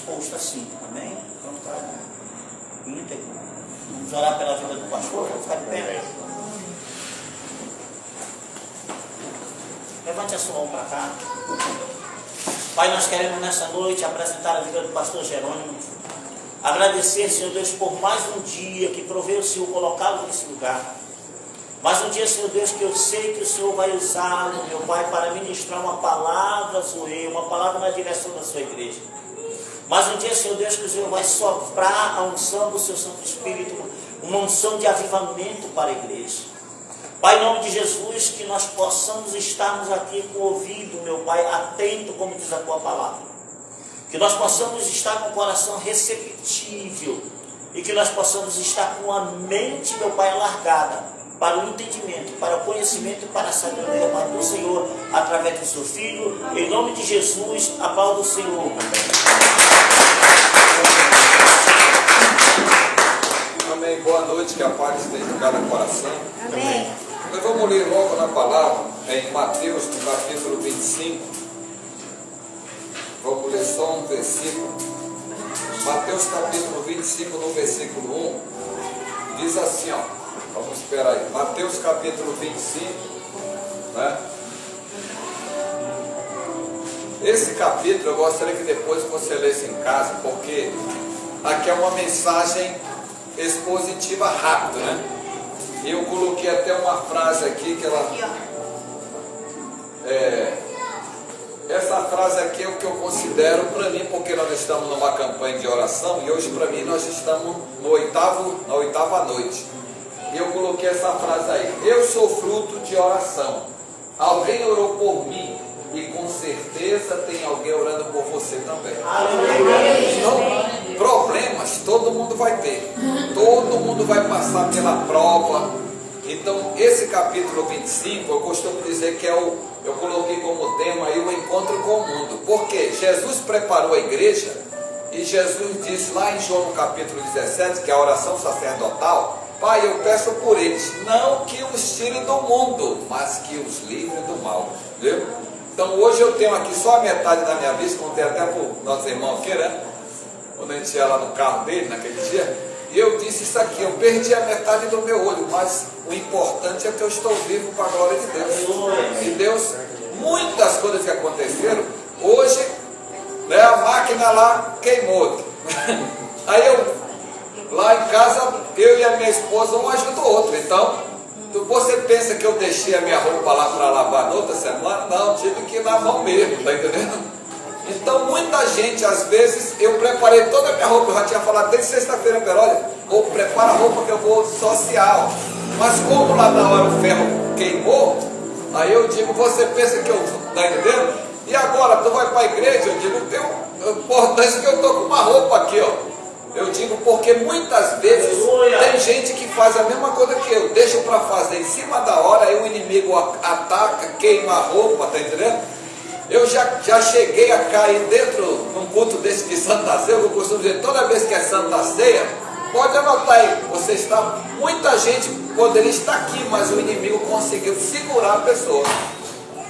disposto assim, amém? Então está íntegro. Vamos orar pela vida do pastor, vamos ficar de pé. Levante a sua mão para cá. Pai, nós queremos nessa noite apresentar a vida do pastor Jerônimo. Agradecer, Senhor Deus, por mais um dia que proveu o Senhor colocá-lo nesse lugar. Mais um dia, Senhor Deus, que eu sei que o Senhor vai usá-lo, meu Pai, para ministrar uma palavra Zoe, uma palavra na direção da sua igreja. Mais um dia, Senhor Deus, que o Senhor vai soprar a unção do seu Santo Espírito, uma unção de avivamento para a igreja. Pai, em nome de Jesus, que nós possamos estarmos aqui com o ouvido, meu Pai, atento, como diz a tua palavra. Que nós possamos estar com o coração receptível e que nós possamos estar com a mente, meu Pai, alargada para o entendimento, para o conhecimento e para a sabedoria do Senhor, através do seu Filho, em nome de Jesus, a paz do Senhor. Amém. Boa noite, que a paz esteja em cada coração. Amém. Nós vamos ler logo na palavra, em Mateus, no capítulo 25. Vamos ler só um versículo. Mateus capítulo 25, no versículo 1, diz assim, ó. Vamos esperar aí. Mateus capítulo 25, né? Esse capítulo eu gostaria que depois você lesse em casa, porque aqui é uma mensagem expositiva rápida, né? E eu coloquei até uma frase aqui que ela... essa frase aqui é o que eu considero para mim, porque nós estamos numa campanha de oração e hoje para mim nós estamos na oitava noite. E eu coloquei essa frase aí: eu sou fruto de oração. Alguém orou por mim e com certeza tem alguém orando por você também. Então, problemas todo mundo vai ter, todo mundo vai passar pela prova. Então, esse capítulo 25, eu costumo dizer que eu coloquei como tema aí o encontro com o mundo. Porque Jesus preparou a igreja e Jesus disse lá em João no capítulo 17, que é a oração sacerdotal: Pai, eu peço por eles, não que os tire do mundo, mas que os livre do mal. Viu? Então hoje eu tenho aqui só a metade da minha vista, contei até para o nosso irmão aqui, né? Quando a gente ia lá no carro dele naquele dia. E eu disse isso aqui: eu perdi a metade do meu olho, mas o importante é que eu estou vivo para a glória de Deus. E Deus, muitas coisas que aconteceram, hoje, né, a máquina lá queimou. Aí lá em casa, eu e a minha esposa, um ajuda o outro. Então, você pensa que eu deixei a minha roupa lá para lavar na outra semana? Não, tive que lavar mesmo, tá entendendo? Então, muita gente, às vezes, eu preparei toda a minha roupa, eu já tinha falado desde sexta-feira, pero olha, ou prepara a roupa que eu vou social. Mas como lá na hora o ferro queimou, aí eu digo: você pensa que eu, tá entendendo? E agora, tu vai para a igreja? Eu digo: tem importância que eu estou com uma roupa aqui, ó. Eu digo porque muitas vezes tem gente que faz a mesma coisa que eu, deixa para fazer em cima da hora, aí o inimigo ataca, queima a roupa, tá entendendo? Eu já cheguei a cair dentro de um culto desse de Santa Ceia. Eu costumo dizer, toda vez que é Santa Ceia, pode anotar aí, você está, muita gente poderia estar aqui, mas o inimigo conseguiu segurar a pessoa.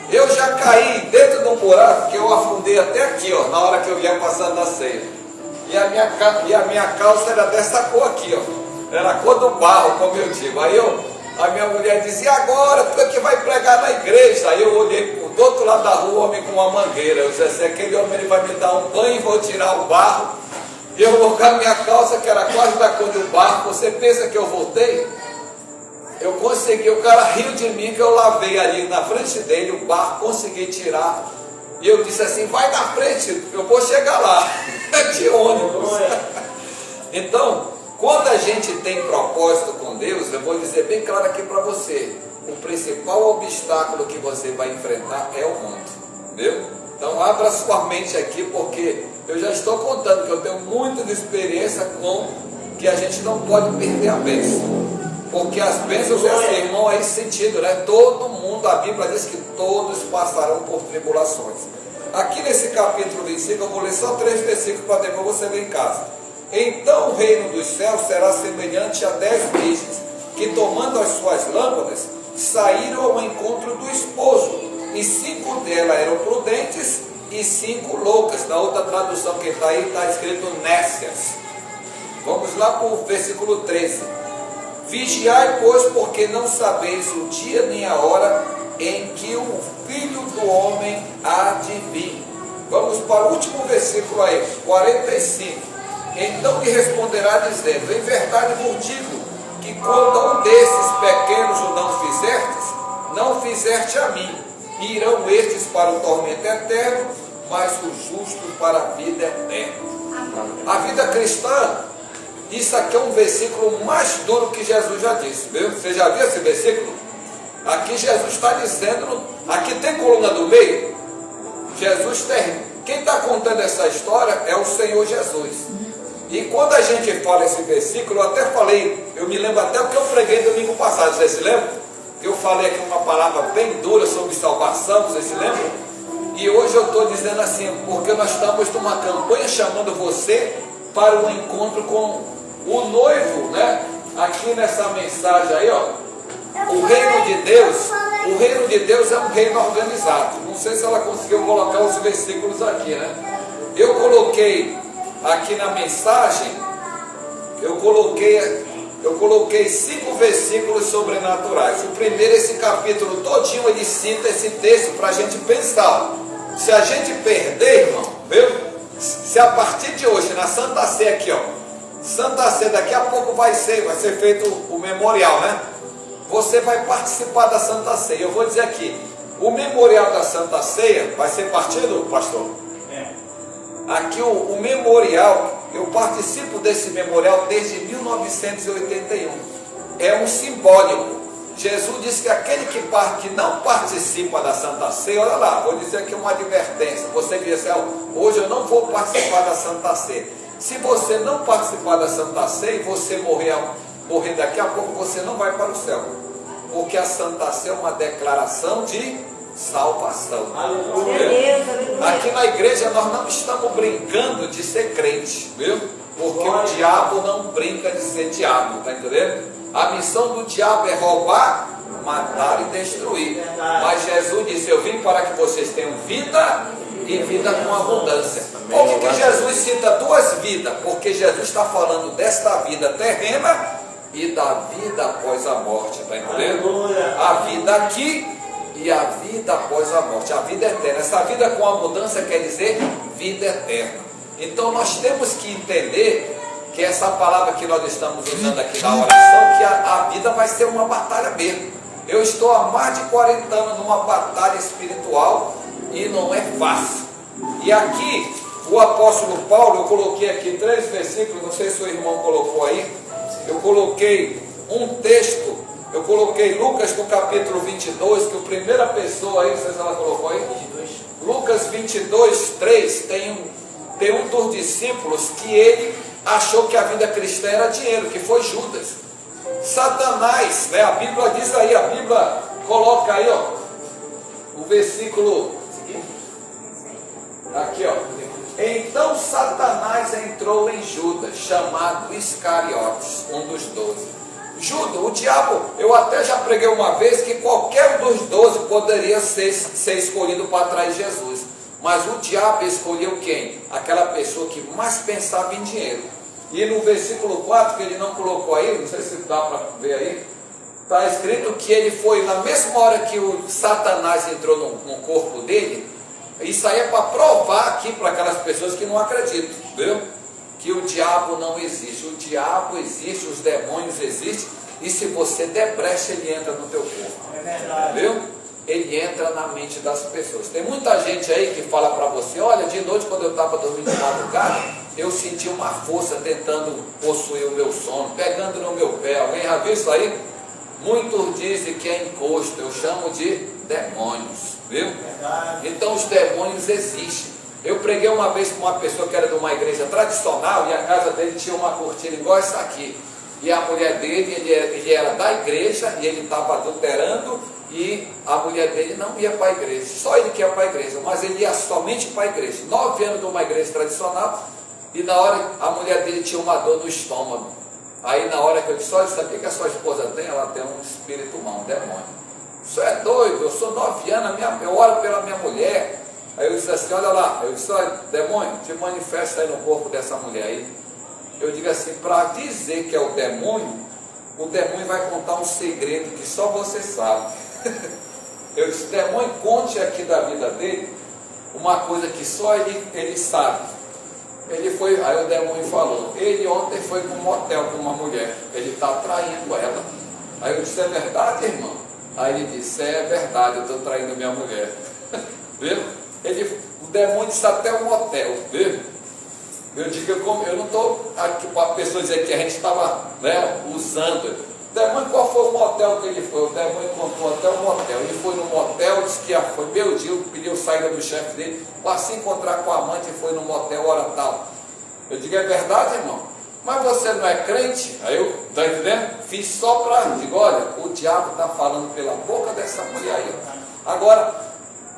Eu já caí dentro de um buraco que eu afundei até aqui, ó, na hora que eu ia passando na ceia. E a minha calça era dessa cor aqui, ó. Era a cor do barro, como eu digo. Aí a minha mulher dizia: e agora? Tu é que vai pregar na igreja? Aí eu olhei do outro lado da rua, o homem com uma mangueira. Eu disse assim: aquele homem ele vai me dar um banho e vou tirar o barro. E eu vou com a minha calça, que era quase da cor do barro. Você pensa que eu voltei? Eu consegui, o cara riu de mim que eu lavei ali na frente dele o barro, consegui tirar. E eu disse assim: vai na frente, eu vou chegar lá, de ônibus. Então, quando a gente tem propósito com Deus, eu vou dizer bem claro aqui para você: o principal obstáculo que você vai enfrentar é o mundo, entendeu? Então abra sua mente aqui, porque eu já estou contando que eu tenho muita experiência com que a gente não pode perder a bênção. Porque as bênçãos é assim, irmão, aí sentido, né? Todo mundo, a Bíblia diz que todos passarão por tribulações. Aqui nesse capítulo 25, eu vou ler só 3 versículos para depois você ver em casa. Então o reino dos céus será semelhante a 10 virgens, que tomando as suas lâmpadas, saíram ao encontro do esposo. E 5 delas eram prudentes e 5 loucas. Na outra tradução que está aí, está escrito nécias. Vamos lá para o versículo 13. Vigiai, pois, porque não sabeis o dia nem a hora em que o Filho do Homem há de vir. Vamos para o último versículo aí, 45. Então lhe responderá dizendo: em verdade vos digo, que quando a um desses pequenos o não fizeste a mim. E irão estes para o tormento eterno, mas os justos para a vida eterna. A vida cristã, isso aqui é um versículo mais duro que Jesus já disse, viu? Você já viu esse versículo? Aqui Jesus está dizendo, aqui tem coluna do meio, Jesus tem. Quem está contando essa história é o Senhor Jesus. E quando a gente fala esse versículo, eu até falei, eu me lembro até o que eu preguei domingo passado, vocês se lembram? Eu falei aqui uma palavra bem dura sobre salvação, vocês se lembram? E hoje eu estou dizendo assim, porque nós estamos numa campanha chamando você para um encontro com o noivo, né? Aqui nessa mensagem aí, ó, o reino de Deus é um reino organizado. Não sei se ela conseguiu colocar os versículos aqui, né? Eu coloquei aqui na mensagem, eu coloquei 5 versículos sobrenaturais. O primeiro, esse capítulo todinho, ele cita esse texto para a gente pensar. Se a gente perder, irmão, viu? Se a partir de hoje, na Santa Ceia aqui, ó, Santa Ceia, daqui a pouco vai ser feito o memorial, né? Você vai participar da Santa Ceia. Eu vou dizer aqui, o memorial da Santa Ceia vai ser partido, pastor? Aqui o memorial, eu participo desse memorial desde 1981. É um simbólico. Jesus disse que aquele que não participa da Santa Ceia, olha lá, vou dizer aqui uma advertência. Você que diz, hoje eu não vou participar da Santa Ceia. Se você não participar da Santa Ceia e você morrer daqui a pouco, você não vai para o céu. Porque a Santa Ceia é uma declaração de salvação. Aleluia. Aqui na igreja nós não estamos brincando de ser crente, viu? Porque o diabo não brinca de ser diabo, tá entendendo? A missão do diabo é roubar, matar e destruir. Mas Jesus disse: eu vim para que vocês tenham vida e vida com abundância. Por que Jesus cita 2 vidas? Porque Jesus está falando desta vida terrena e da vida após a morte, tá entendendo? A vida aqui e a vida após a morte, a vida eterna. Essa vida com abundância quer dizer vida eterna. Então nós temos que entender que essa palavra que nós estamos usando aqui na oração, que a vida vai ser uma batalha mesmo. Eu estou há mais de 40 anos numa batalha espiritual e não é fácil. E aqui o apóstolo Paulo, eu coloquei aqui 3 versículos, não sei se o irmão colocou aí. Eu coloquei um texto, eu coloquei Lucas no capítulo 22, que a primeira pessoa aí, não sei se ela colocou aí, Lucas 22, 3, tem um dos discípulos que ele achou que a vida cristã era dinheiro, que foi Judas. Satanás, né? A Bíblia diz aí, a Bíblia coloca aí, ó, o versículo, aqui, ó. Então Satanás entrou em Judas, chamado Iscariotes, um dos 12. Judas, o diabo, eu até já preguei uma vez que qualquer um dos 12 poderia ser escolhido para trás de Jesus. Mas o diabo escolheu quem? Aquela pessoa que mais pensava em dinheiro. E no versículo 4, que ele não colocou aí, não sei se dá para ver aí, está escrito que ele foi, na mesma hora que o Satanás entrou no corpo dele. Isso aí é para provar aqui para aquelas pessoas que não acreditam, viu? Que o diabo não existe. O diabo existe, os demônios existem, e se você der brecha, ele entra no teu corpo. É verdade. Viu? Ele entra na mente das pessoas. Tem muita gente aí que fala para você: olha, de noite quando eu estava dormindo de madrugada, eu senti uma força tentando possuir o meu sono, pegando no meu pé. Alguém já viu isso aí? Muitos dizem que é encosto, eu chamo de demônios, viu? Então os demônios existem. Eu preguei uma vez com uma pessoa que era de uma igreja tradicional, e a casa dele tinha uma cortina igual essa aqui. E a mulher dele, ele era da igreja, e ele estava adulterando, e a mulher dele não ia para a igreja. Só ele que ia para a igreja, mas ele ia somente para a igreja. 9 anos de uma igreja tradicional, e na hora a mulher dele tinha uma dor no estômago. Aí na hora que eu disse: olha, sabia que a sua esposa tem? Ela tem um espírito mau, um demônio. Isso é doido, eu sou 9 anos, eu oro pela minha mulher. Aí eu disse assim, olha lá, eu disse, olha, demônio, te manifesta aí no corpo dessa mulher aí. Eu digo assim, para dizer que é o demônio vai contar um segredo que só você sabe. Eu disse, demônio, conte aqui da vida dele uma coisa que só ele sabe. Ele foi, aí o demônio falou, ele ontem foi para um motel com uma mulher, ele está traindo ela. Aí eu disse, é verdade, irmão? Aí ele disse, é verdade, eu estou traindo minha mulher. Viu? O demônio disse até o motel, viu? Eu digo, eu não estou aqui para a pessoa dizer que a gente estava, né, usando. O demônio, qual foi o motel que ele foi? O demônio contou até o motel. Ele foi no motel, disse que foi meio dia, pediu saída do chefe dele, para se encontrar com a amante e foi no motel hora tal. Eu digo, é verdade, irmão? Mas você não é crente? Aí eu, está entendendo? Fiz só para, digo, olha, o diabo está falando pela boca dessa mulher aí. Agora,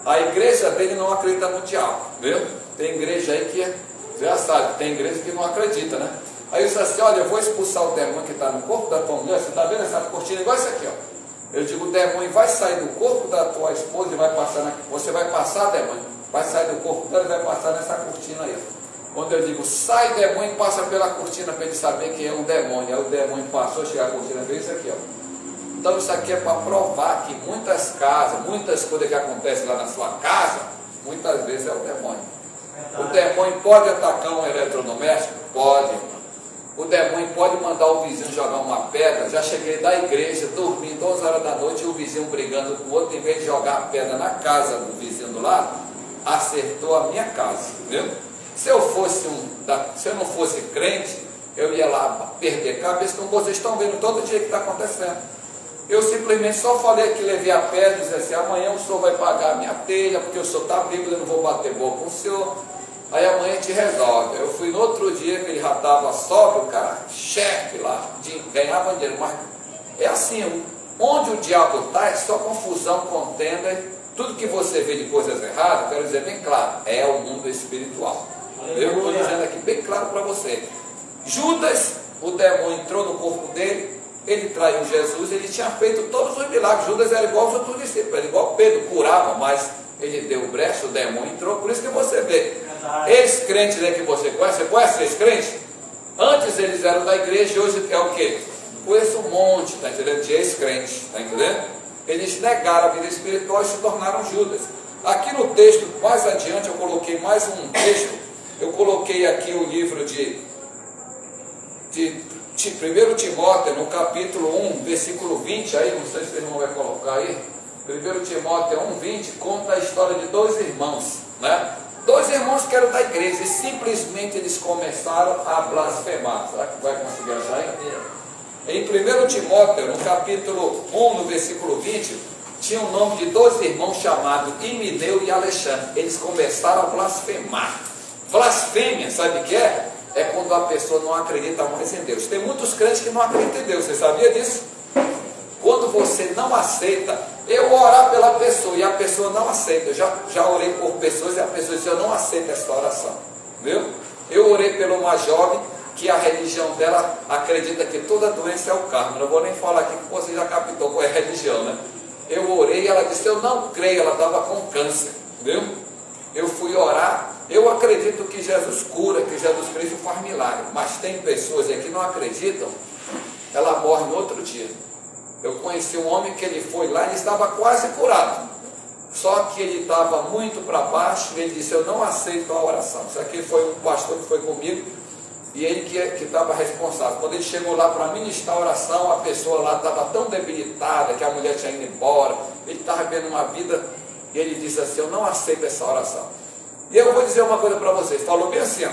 a igreja dele não acredita no diabo, viu? Tem igreja aí que já sabe, tem igreja que não acredita, né? Aí eu disse assim, olha, eu vou expulsar o demônio que está no corpo da tua mulher, você está vendo essa cortina igual essa aqui, ó. Eu digo, o demônio vai sair do corpo da tua esposa e vai passar, você vai passar, demônio, vai sair do corpo dela e vai passar nessa cortina aí. Quando eu digo, sai demônio, passa pela cortina para ele saber que é um demônio. Aí o demônio passou, chega a cortina, veio isso aqui, ó. Então isso aqui é para provar que muitas casas, muitas coisas que acontecem lá na sua casa, muitas vezes é o demônio. O demônio pode atacar um eletrodoméstico? Pode. O demônio pode mandar o vizinho jogar uma pedra. Já cheguei da igreja, dormindo 11 horas da noite, e o vizinho brigando com o outro, em vez de jogar a pedra na casa do vizinho do lado, acertou a minha casa, viu? Se eu não fosse crente, eu ia lá perder a cabeça, como vocês estão vendo todo dia que está acontecendo. Eu simplesmente só falei que levei a pedra e disse assim, amanhã o senhor vai pagar a minha telha, porque o senhor está bêbado, eu não vou bater boca com o senhor. Aí amanhã a gente resolve. Eu fui no outro dia que ele já estava sóbrio, o cara, chefe lá, ganhava dinheiro, mas é assim, onde o diabo está é só confusão, contenda, tudo que você vê de coisas erradas, quero dizer bem claro, é o mundo espiritual. Eu estou dizendo aqui bem claro para você. Judas, o demônio entrou no corpo dele, ele traiu Jesus, ele tinha feito todos os milagres. Judas era igual aos outros discípulos, era igual Pedro, curava, mas ele deu brecha, o demônio entrou, por isso que você vê. Ex-crentes aí que você conhece ex-crentes? Antes eles eram da igreja e hoje é o quê? Conheço um monte, está entendendo? De ex-crentes, está entendendo? Eles negaram a vida espiritual e se tornaram Judas. Aqui no texto, mais adiante, eu coloquei mais um texto. Eu coloquei aqui o livro de 1 Timóteo, no capítulo 1, versículo 20, aí, não sei se o irmão vai colocar aí. 1 Timóteo 1, 20, conta a história de dois irmãos, né? Dois irmãos que eram da igreja e simplesmente eles começaram a blasfemar. Será que vai conseguir achar aí? Em 1 Timóteo, no capítulo 1, no versículo 20, tinha o nome de dois irmãos chamados Himeneu e Alexandre. Eles começaram a blasfemar. Blasfêmia, sabe o que é? É quando a pessoa não acredita mais em Deus. Tem muitos crentes que não acreditam em Deus, você sabia disso? Quando você não aceita, eu vou orar pela pessoa e a pessoa não aceita. Eu já orei por pessoas e a pessoa disse, eu não aceito essa oração, viu? Eu orei por uma jovem que a religião dela acredita que toda doença é o karma. Não vou nem falar aqui que você já captou qual é a religião, né? Eu orei e ela disse, eu não creio, ela estava com câncer, viu? Eu fui orar. Eu acredito que Jesus cura, que Jesus Cristo faz milagre, mas tem pessoas aí que não acreditam, ela morre no outro dia. Eu conheci um homem que ele foi lá e estava quase curado, só que ele estava muito para baixo e ele disse, eu não aceito a oração. Isso aqui foi um pastor que foi comigo e ele que estava responsável. Quando ele chegou lá para ministrar a oração, a pessoa lá estava tão debilitada que a mulher tinha ido embora, ele estava vendo uma vida e ele disse assim, eu não aceito essa oração. E eu vou dizer uma coisa para vocês, falou bem assim, ó,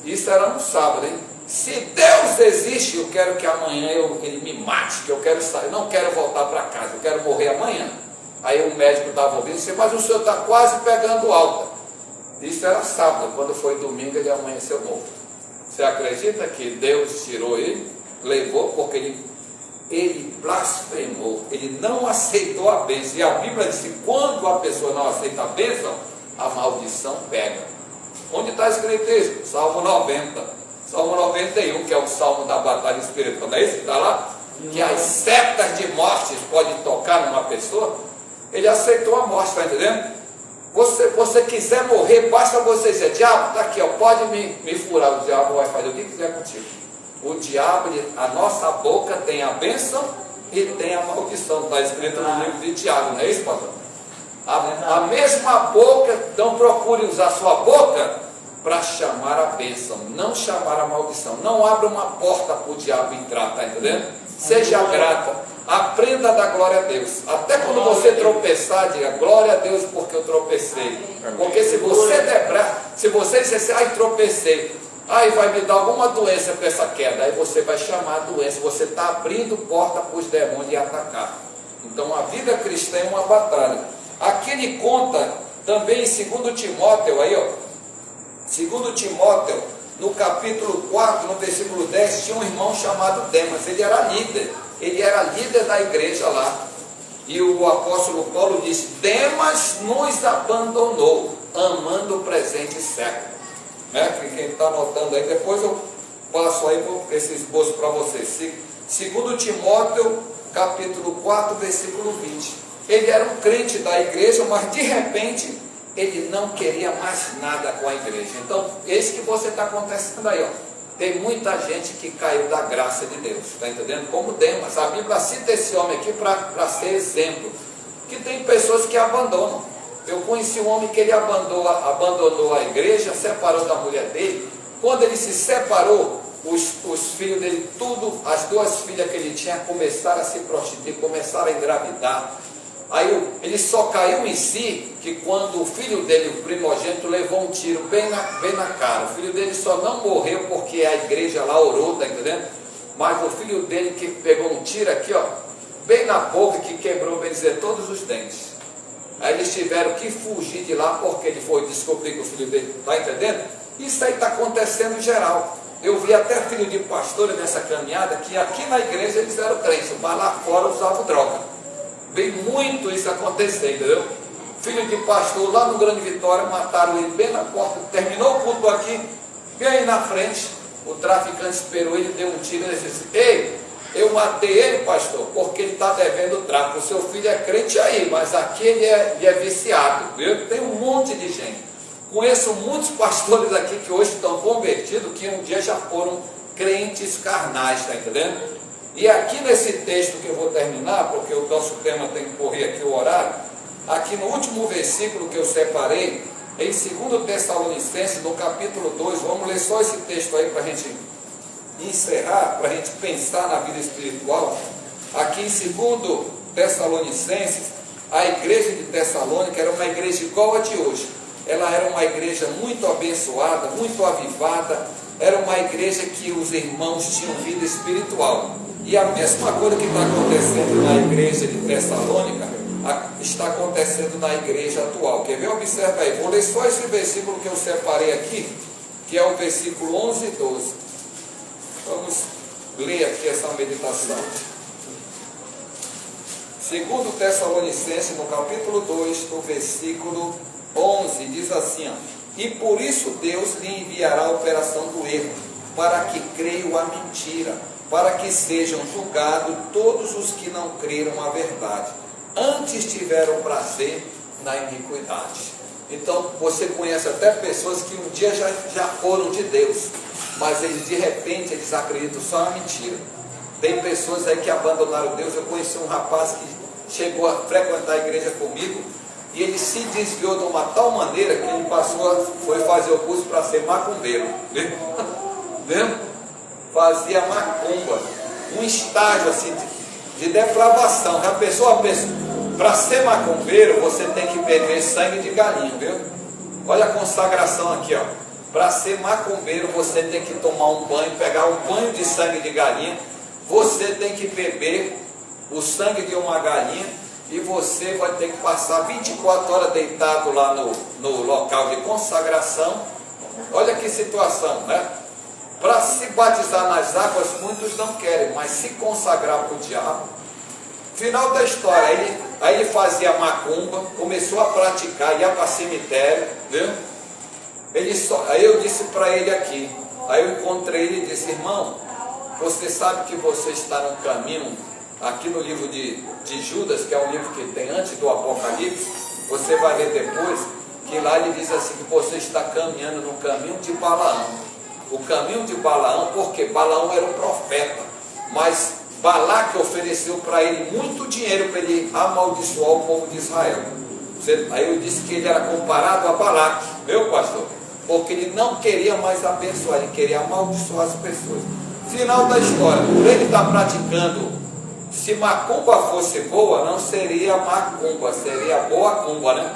isso era no sábado, hein? Se Deus existe, eu quero que amanhã ele me mate, que eu quero sair, não quero voltar para casa, eu quero morrer amanhã. Aí o médico estava ouvindo e disse, mas o senhor está quase pegando alta. Isso era sábado, quando foi domingo ele amanheceu morto. Você acredita que Deus tirou ele, levou, porque ele blasfemou, ele não aceitou a bênção. E a Bíblia diz que quando a pessoa não aceita a bênção, a maldição pega. Onde está escrito isso? Salmo 90, Salmo 91, que é o salmo da batalha espiritual. Não é isso que está lá? Que as setas de morte podem tocar numa pessoa. Ele aceitou a morte, está entendendo? Você quiser morrer, basta você dizer, diabo, está aqui, ó, pode me furar. O diabo vai fazer o que quiser contigo. O diabo, a nossa boca tem a bênção e tem a maldição. Está escrito no livro de Tiago, não é isso, pastor? A mesma boca, então procure usar sua boca para chamar a bênção, não chamar a maldição. Não abra uma porta para o diabo entrar, está entendendo? Seja grata. Aprenda a dar glória a Deus. Até quando você tropeçar, diga glória a Deus porque eu tropecei. Porque se você se você disser assim, ai tropecei, ai vai me dar alguma doença com essa queda, aí você vai chamar a doença. Você está abrindo porta para os demônios de atacar. Então a vida cristã é uma batalha. Aqui ele conta também em 2 Timóteo, aí ó, 2 Timóteo, no capítulo 4, no versículo 10, tinha um irmão chamado Demas. Ele era líder da igreja lá. E o apóstolo Paulo disse, Demas nos abandonou, amando o presente século. Né? Quem está anotando aí, depois eu passo aí esse esboço para vocês. 2 Timóteo, capítulo 4, versículo 20. Ele era um crente da igreja, mas de repente ele não queria mais nada com a igreja. Então, esse que você está acontecendo aí, ó. Tem muita gente que caiu da graça de Deus, está entendendo? Como Demas. A Bíblia cita esse homem aqui para ser exemplo. Que tem pessoas que abandonam. Eu conheci um homem que ele abandonou a igreja, separou da mulher dele. Quando ele se separou, os filhos dele, as 2 filhas que ele tinha, começaram a se prostituir, começaram a engravidar. Aí ele só caiu em si que quando o filho dele, o primogênito, levou um tiro bem na cara. O filho dele só não morreu porque a igreja lá orou, está entendendo? Mas o filho dele que pegou um tiro aqui, ó, bem na boca, que quebrou, bem dizer, todos os dentes. Aí eles tiveram que fugir de lá porque ele foi descobrir que o filho dele, está entendendo? Isso aí está acontecendo em geral. Eu vi até filho de pastores nessa caminhada que aqui na igreja eles eram crentes, mas lá fora usavam droga. Vem muito isso acontecer, entendeu? Filho de pastor lá no Grande Vitória, mataram ele bem na porta, terminou o culto aqui, bem aí na frente, o traficante esperou ele, deu um tiro, ele disse, ei, eu matei ele, pastor, porque ele está devendo o tráfico. O seu filho é crente aí, mas aqui ele é viciado, viu? Tem um monte de gente. Conheço muitos pastores aqui que hoje estão convertidos, que um dia já foram crentes carnais, está entendendo? E aqui nesse texto que eu vou terminar, porque o nosso tema tem que correr aqui o horário, aqui no último versículo que eu separei, em 2 Tessalonicenses, no capítulo 2, vamos ler só esse texto aí para a gente encerrar, para a gente pensar na vida espiritual. Aqui em 2 Tessalonicenses, a igreja de Tessalônica era uma igreja igual a de hoje. Ela era uma igreja muito abençoada, muito avivada, era uma igreja que os irmãos tinham vida espiritual. E a mesma coisa que está acontecendo na igreja de Tessalônica, está acontecendo na igreja atual. Quer ver? Observa aí. Vou ler só esse versículo que eu separei aqui, que é o versículo 11 e 12. Vamos ler aqui essa meditação. 2 Tessalonicenses, no capítulo 2, no versículo 11, diz assim, ó, e por isso Deus lhe enviará a operação do erro, para que creiam a mentira, para que sejam julgados todos os que não creram a verdade, antes tiveram prazer na iniquidade. Então, você conhece até pessoas que um dia já foram de Deus, mas eles de repente eles acreditam só na mentira. Tem pessoas aí que abandonaram Deus. Eu conheci um rapaz que chegou a frequentar a igreja comigo, e ele se desviou de uma tal maneira que ele foi fazer o curso para ser macumbeiro. Lembra? Fazia macumba, um estágio assim de depravação. Já pensou? Para ser macumbeiro você tem que beber sangue de galinha, viu? Olha a consagração aqui, ó. Para ser macumbeiro você tem que tomar um banho, pegar um banho de sangue de galinha, você tem que beber o sangue de uma galinha, e você vai ter que passar 24 horas deitado lá no local de consagração. Olha que situação, né? Para se batizar nas águas, muitos não querem, mas se consagrar para o diabo. Final da história, aí ele fazia macumba, começou a praticar, ia para cemitério, viu? Aí eu disse para ele aqui, aí eu encontrei ele e disse, irmão, você sabe que você está no caminho, aqui no livro de Judas, que é um livro que tem antes do Apocalipse, você vai ler depois, que lá ele diz assim, que você está caminhando no caminho de Balaão. O caminho de Balaão, porque Balaão era um profeta, mas Balaque ofereceu para ele muito dinheiro para ele amaldiçoar o povo de Israel. Aí eu disse que ele era comparado a Balaque, meu pastor, porque ele não queria mais abençoar, ele queria amaldiçoar as pessoas. Final da história, por ele estar praticando, se macumba fosse boa, não seria macumba, seria boa cumba, né?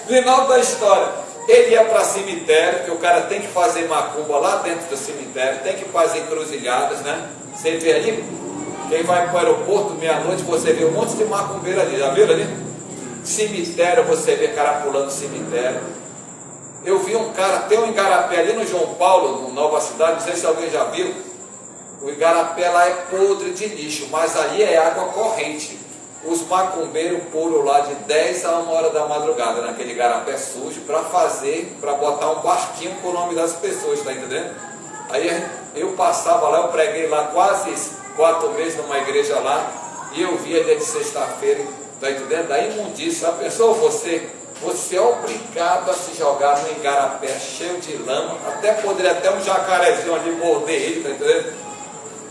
Final da história, ele ia para cemitério, que o cara tem que fazer macumba lá dentro do cemitério, tem que fazer encruzilhadas, né? Você vê ali, quem vai para o aeroporto meia-noite, você vê um monte de macumbeiro ali, já viram ali? Cemitério, você vê cara pulando cemitério. Eu vi um cara, tem um igarapé ali no João Paulo, no Nova Cidade, não sei se alguém já viu. O igarapé lá é podre de lixo, mas ali é água corrente. Os macumbeiros pulam lá de 10 a 1 hora da madrugada, naquele igarapé sujo, para botar um barquinho com o nome das pessoas, tá entendendo? Aí eu passava lá, eu preguei lá quase 4 meses numa igreja lá, e eu via dia de sexta-feira, tá entendendo? Da imundícia, a pessoa, você é obrigado a se jogar no igarapé cheio de lama, poderia até um jacarezinho ali morder ele, tá entendendo?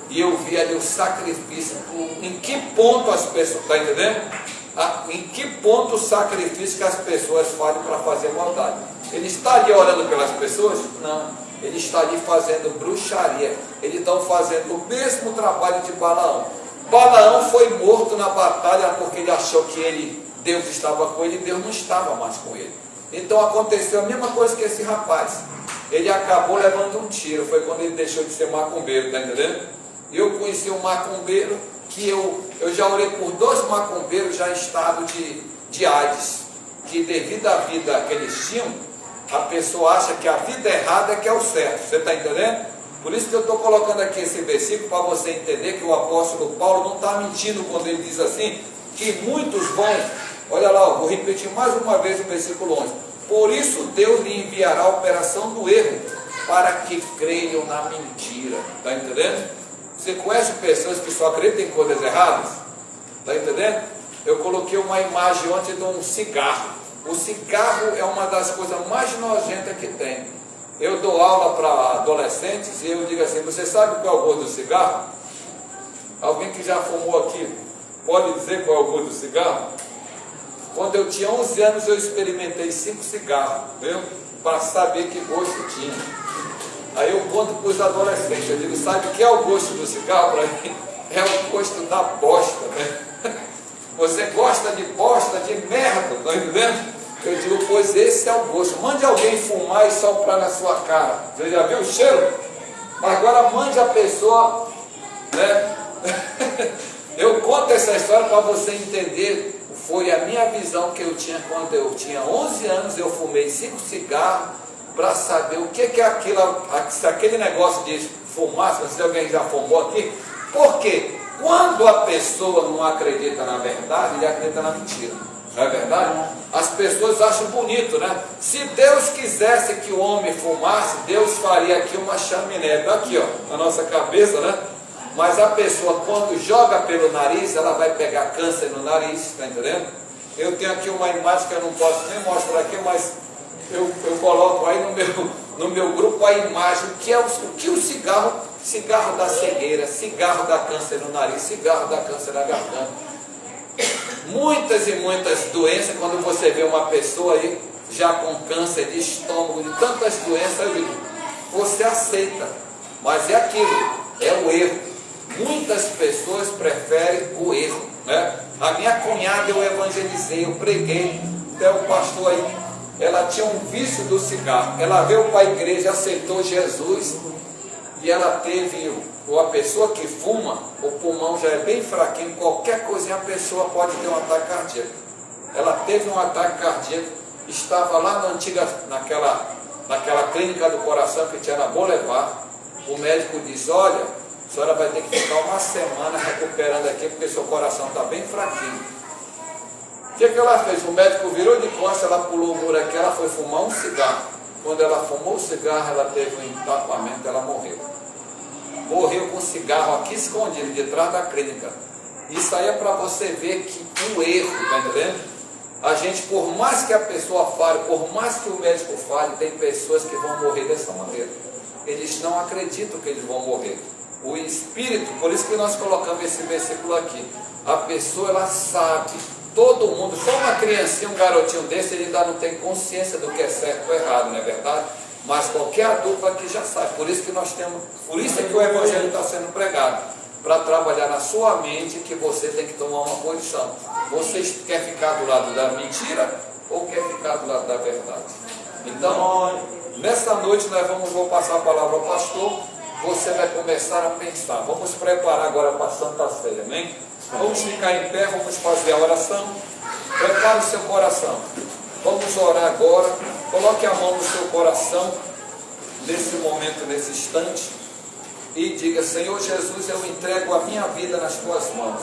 E eu vi ali o sacrifício, em que ponto as pessoas, tá entendendo? Em que ponto o sacrifício que as pessoas fazem para fazer maldade? Ele está ali orando pelas pessoas? Não. Ele está ali fazendo bruxaria. Eles estão fazendo o mesmo trabalho de Balaão. Balaão foi morto na batalha porque ele achou que Deus estava com ele e Deus não estava mais com ele. Então aconteceu a mesma coisa que esse rapaz. Ele acabou levando um tiro, foi quando ele deixou de ser macumbeiro, tá entendendo? Eu conheci um macumbeiro que eu já orei por 2 macumbeiros já em estado de AIDS, que devido à vida que eles tinham, a pessoa acha que a vida errada é que é o certo, você está entendendo? Por isso que eu estou colocando aqui esse versículo para você entender que o apóstolo Paulo não está mentindo quando ele diz assim, que muitos vão, olha lá, vou repetir mais uma vez o versículo 11, por isso Deus lhe enviará a operação do erro, para que creiam na mentira, está entendendo? Você conhece pessoas que só acreditam em coisas erradas? Está entendendo? Eu coloquei uma imagem ontem de um cigarro. O cigarro é uma das coisas mais nojentas que tem. Eu dou aula para adolescentes e eu digo assim, você sabe qual é o gosto do cigarro? Alguém que já fumou aqui pode dizer qual é o gosto do cigarro? Quando eu tinha 11 anos eu experimentei 5 cigarros, viu? Para saber que gosto tinha. Aí eu conto para os adolescentes, eu digo, sabe o que é o gosto do cigarro para mim? É o gosto da bosta, né? Você gosta de bosta, de merda, tá entendendo? Eu digo, pois esse é o gosto. Mande alguém fumar e soprar na sua cara. Você já viu o cheiro? Agora mande a pessoa, né? Eu conto essa história para você entender. Foi a minha visão que eu tinha quando eu tinha 11 anos, eu fumei 5 cigarros para saber o que é aquilo, se aquele negócio de fumaça, se alguém já fumou aqui. Por quê? Quando a pessoa não acredita na verdade, ele acredita na mentira. Não é verdade? As pessoas acham bonito, né? Se Deus quisesse que o homem fumasse, Deus faria aqui uma chaminé. Está aqui, ó, na nossa cabeça, né? Mas a pessoa, quando joga pelo nariz, ela vai pegar câncer no nariz, está entendendo? Eu tenho aqui uma imagem que eu não posso nem mostrar aqui, mas eu coloco aí no meu grupo a imagem, o que o cigarro dá cegueira, cigarro dá câncer no nariz, cigarro dá câncer na garganta. Muitas e muitas doenças, quando você vê uma pessoa aí já com câncer de estômago, de tantas doenças, eu digo, você aceita, mas é aquilo, é o erro. Muitas pessoas preferem o erro, né? A minha cunhada eu evangelizei, eu preguei, até o pastor aí, ela tinha um vício do cigarro, ela veio para a igreja, aceitou Jesus, e ela teve, a pessoa que fuma, o pulmão já é bem fraquinho, qualquer coisinha a pessoa pode ter um ataque cardíaco. Ela teve um ataque cardíaco, estava lá naquela clínica do coração que tinha na Boulevard, o médico diz, olha, a senhora vai ter que ficar uma semana recuperando aqui, porque seu coração está bem fraquinho. O que ela fez? O médico virou de costas, ela pulou o muro aqui, ela foi fumar um cigarro. Quando ela fumou o cigarro, ela teve um entapamento, ela morreu. Morreu com o cigarro aqui escondido, de trás da clínica. Isso aí é para você ver que o erro, tá entendendo? A gente, por mais que a pessoa fale, por mais que o médico fale, tem pessoas que vão morrer dessa maneira. Eles não acreditam que eles vão morrer. O Espírito, por isso que nós colocamos esse versículo aqui. A pessoa, ela sabe, todo mundo, só uma criancinha, um garotinho desse, ele ainda não tem consciência do que é certo ou errado, não é verdade? Mas qualquer adulto aqui já sabe. Por isso que nós temos, por isso é que o Evangelho está sendo pregado, para trabalhar na sua mente que você tem que tomar uma posição. Você quer ficar do lado da mentira ou quer ficar do lado da verdade? Então, nessa noite vou passar a palavra ao pastor. Você vai começar a pensar. Vamos preparar agora para a Santa Ceia, amém? Vamos ficar em pé, vamos fazer a oração. Prepare o seu coração. Vamos orar agora. Coloque a mão no seu coração, nesse momento, nesse instante, e diga: Senhor Jesus, eu entrego a minha vida nas tuas mãos.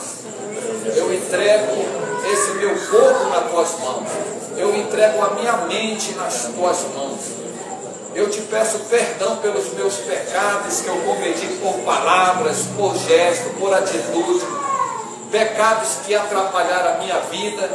Eu entrego esse meu corpo nas tuas mãos. Eu entrego a minha mente nas tuas mãos. Eu te peço perdão pelos meus pecados que eu cometi por palavras, por gesto, por atitude, pecados que atrapalharam a minha vida,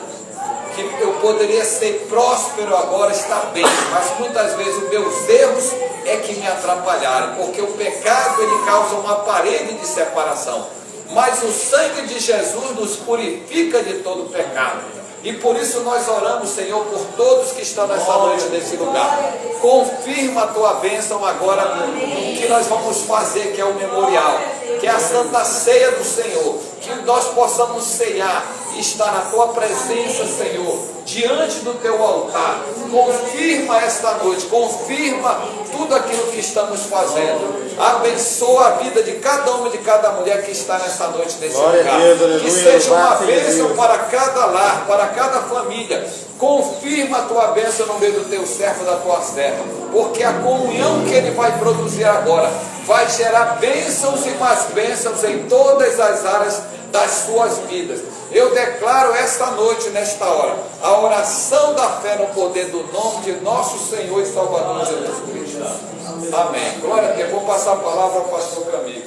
que eu poderia ser próspero agora, estar bem, mas muitas vezes os meus erros é que me atrapalharam, porque o pecado ele causa uma parede de separação, mas o sangue de Jesus nos purifica de todo pecado. E por isso nós oramos, Senhor, por todos que estão nessa noite nesse lugar. Confirma a tua bênção agora no que nós vamos fazer, que é o memorial, que é a Santa Ceia do Senhor. Que nós possamos ceiar e estar na tua presença, Senhor, diante do teu altar. Confirma esta noite, confirma tudo aquilo que estamos fazendo. Abençoa a vida de cada homem e de cada mulher que está nessa noite nesse lugar. Que seja uma bênção para cada lar, para cada família. Confirma a tua bênção no meio do teu servo, da tua serva, porque a comunhão que ele vai produzir agora vai gerar bênçãos e mais bênçãos em todas as áreas das suas vidas. Eu declaro esta noite, nesta hora, a oração da fé no poder do nome de nosso Senhor e Salvador Jesus Cristo. Amém. Glória a Deus. Vou passar a palavra ao pastor Camilo.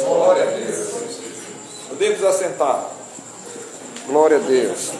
Glória a Deus. Podemos assentar. Glória a Deus.